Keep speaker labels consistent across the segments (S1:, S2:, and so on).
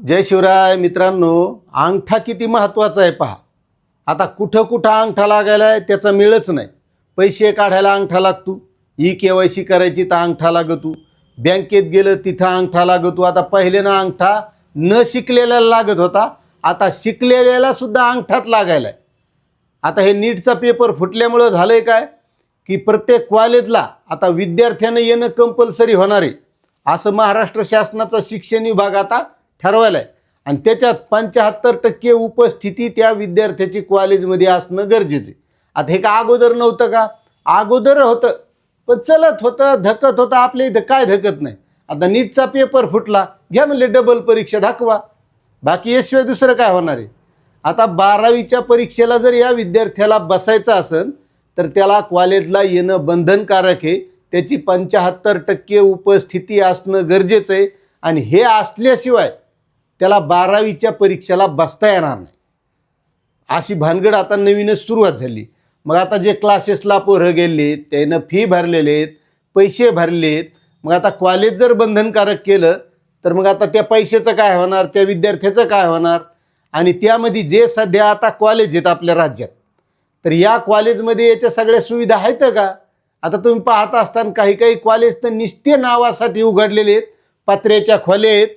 S1: जय शिवराय मित्रांनो, अंगठा किती महत्त्वाचा आहे पहा. आता कुठं कुठं अंगठा लागायला आहे त्याचा मिळच नाही. पैसे काढायला अंगठा लागतो, KYC करायची तर अंगठा लागतो, बँकेत गेलं तिथं अंगठा लागतो. आता पहिले ना अंगठा न शिकलेल्याला लागत होता, आता शिकलेल्याला सुद्धा अंगठात लागायला आहे. आता हे नीटचा पेपर फुटल्यामुळं झालं आहे काय की प्रत्येक कॉलेजला आता विद्यार्थ्यानं येणं कंपल्सरी होणार आहे असं महाराष्ट्र शासनाचा शिक्षण विभाग आता ठरवायला आहे. आणि त्याच्यात 75% उपस्थिती त्या विद्यार्थ्याची कॉलेजमध्ये असणं गरजेचं आहे. आता हे का अगोदर नव्हतं का? अगोदर होतं पण चलत होतं, धकत होतं. आपल्या इथं काय धकत नाही. आता नीटचा पेपर फुटला, घ्या म्हणले डबल परीक्षा दाखवा, बाकी याशिवाय दुसरं काय होणार आहे. आता 12वीच्या परीक्षेला जर या विद्यार्थ्याला बसायचं असेल तर त्याला कॉलेजला येणं बंधनकारक आहे. त्याची 75% उपस्थिती असणं गरजेचं आहे. आणि हे असल्याशिवाय त्याला 12वीच्या परीक्षेला बसता येणार नाही. अशी भानगड आता नवीनच सुरुवात झाली. मग आता जे क्लासेसला पोरं गेलेत, त्यानं फी भरलेलेत, पैसे भरलेत, मग आता कॉलेज जर बंधनकारक केलं तर मग आता त्या पैशाचं काय होणार, त्या विद्यार्थ्याचं काय होणार. आणि त्यामध्ये जे सध्या आता कॉलेज आहेत आपल्या राज्यात, तर या कॉलेजमध्ये याच्या सगळ्या सुविधा आहेत का? आता तुम्ही पाहत असताना काही काही कॉलेज तर निस्ते नावासाठी उघडलेले आहेत. पत्र्याच्या खोल्या आहेत,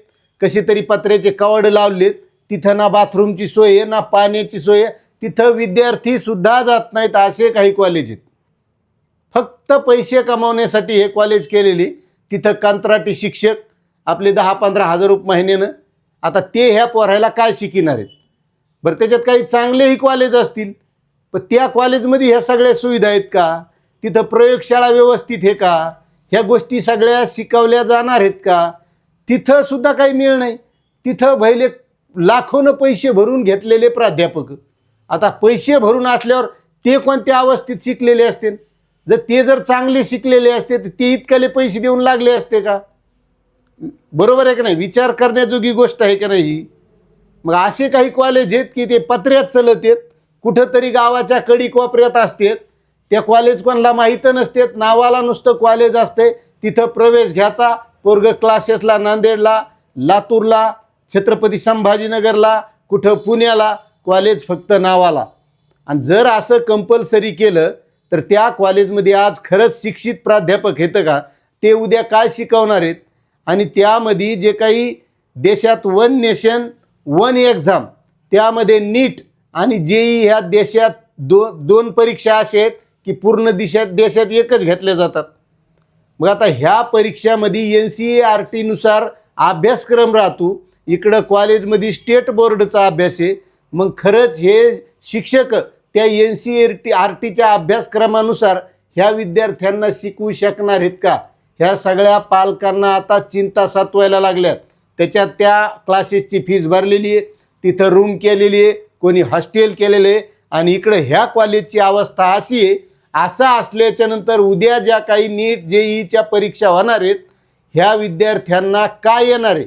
S1: कशी तरी पत्र्याचे कवड लावलेत, तिथं ना बाथरूमची सोय आहे ना पाण्याची सोय आहे. तिथं विद्यार्थीसुद्धा जात नाहीत असे काही कॉलेज आहेत. फक्त पैसे कमावण्यासाठी हे कॉलेज केलेली. तिथं कंत्राटी शिक्षक आपले 10-15 हजार रुपये महिन्यानं. आता ते ह्या पोरायला काय शिकणार आहेत? बरं, त्याच्यात काही चांगलेही कॉलेज असतील पण त्या कॉलेजमध्ये ह्या सगळ्या सुविधा आहेत का? तिथं प्रयोगशाळा व्यवस्थित आहे का? ह्या गोष्टी सगळ्या शिकवल्या जाणार आहेत का? तिथं सुद्धा काही मिळ नाही. तिथं भले लाखोनं पैसे भरून घेतलेले प्राध्यापक. आता पैसे भरून असल्यावर ते कोणत्या अवस्थेत शिकलेले असते? जर चांगले शिकलेले असते तर ते इतकले पैसे देऊन लागले असते का? बरोबर आहे का नाही? विचार करण्याजोगी गोष्ट आहे का नाही? मग असे काही कॉलेज आहेत की ते पत्र्यात चलत आहेत, कुठंतरी गावाच्या कडी कोपऱ्यात असतात. त्या कॉलेज कोणाला माहीत नसतात, नावाला नुसतं कॉलेज असते. तिथं प्रवेश घ्यायचा, पोरग क्लासेसला नांदेडला, लातूरला, छत्रपती संभाजीनगरला, कुठं पुण्याला, कॉलेज फक्त नावाला. आणि जर असं कंपल्सरी केलं तर त्या कॉलेजमध्ये आज खरंच शिक्षित प्राध्यापक येतं का? ते उद्या काय शिकवणार आहेत? आणि त्यामध्ये जे काही देशात वन नेशन वन एक्झाम, त्यामध्ये नीट आणि JEE ह्या देशात दोन परीक्षा अशा आहेत की पूर्ण देशात एकच घेतल्या जातात. मग आता ह्या परीक्षामध्ये NCERT नुसार अभ्यासक्रम राहतो, इकडं कॉलेजमध्ये स्टेट बोर्डचा अभ्यास आहे. मग खरंच हे शिक्षक त्या NCERTच्या अभ्यासक्रमानुसार ह्या विद्यार्थ्यांना शिकवू शकणार आहेत का? ह्या सगळ्या पालकांना आता चिंता सतवायला लागल्यात. त्याच्यात त्या क्लासेसची फीस भरलेली आहे, तिथं रूम केलेली आहे, कोणी हॉस्टेल केलेलं आहे. आणि इकडं ह्या कॉलेजची अवस्था अशी आहे. असं असल्याच्या नंतर उद्या ज्या काही नीट JEEच्या परीक्षा होणार आहेत ह्या विद्यार्थ्यांना काय येणार आहे?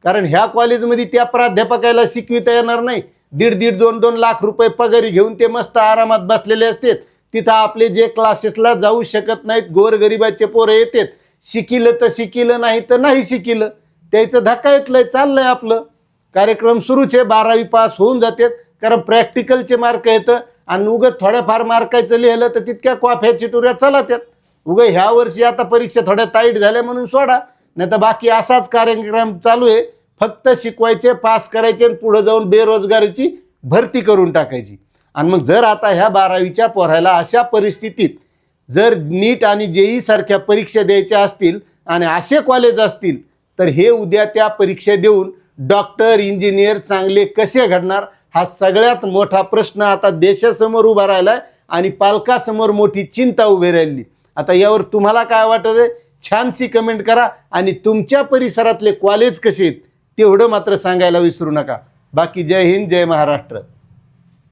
S1: कारण ह्या कॉलेजमध्ये त्या प्राध्यापकाला शिकविता येणार नाही. 1.5-2 लाख रुपये पगारी घेऊन ते मस्त आरामात बसलेले असतात. तिथं आपले जे क्लासेसला जाऊ शकत नाहीत गोरगरिबाचे पोरं येतात. शिकिलं तर शिकिलं, नाही तर नाही शिकिलं. त्याचं धक्का येतलंय, चाललंय आपलं. कार्यक्रम सुरूच आहे. 12वी पास होऊन जातात, कारण प्रॅक्टिकलचे मार्क येतं. आणि उगं थोड्याफार मार्काचं लिहिलं तर तितक्या कॉफ्या चिटुऱ्या चालतात. उगं ह्या वर्षी आता परीक्षा थोड्या टाईट झाल्या म्हणून सोडा, नाही तर बाकी असाच कार्यक्रम चालू आहे. फक्त शिकवायचे, पास करायचे आणि पुढं जाऊन बेरोजगारीची भरती करून टाकायची. आणि मग जर आता ह्या 12वीच्या पोरायला अशा परिस्थितीत जर नीट आणि JEE सारख्या परीक्षा द्यायच्या असतील आणि असे कॉलेज असतील तर हे उद्या त्या परीक्षा देऊन डॉक्टर, इंजिनियर चांगले कसे घडणार? हा सगळ्यात मोठा प्रश्न आता देशासमोर उभा राहिला आहे आणि पालकासमोर मोठी चिंता उभी राहिली. आता यावर तुम्हाला काय वाटतं? छानशी कमेंट करा. आणि तुमच्या परिसरातले कॉलेज कसे आहेत तेवढं मात्र सांगायला विसरू नका. बाकी जय हिंद, जय महाराष्ट्र.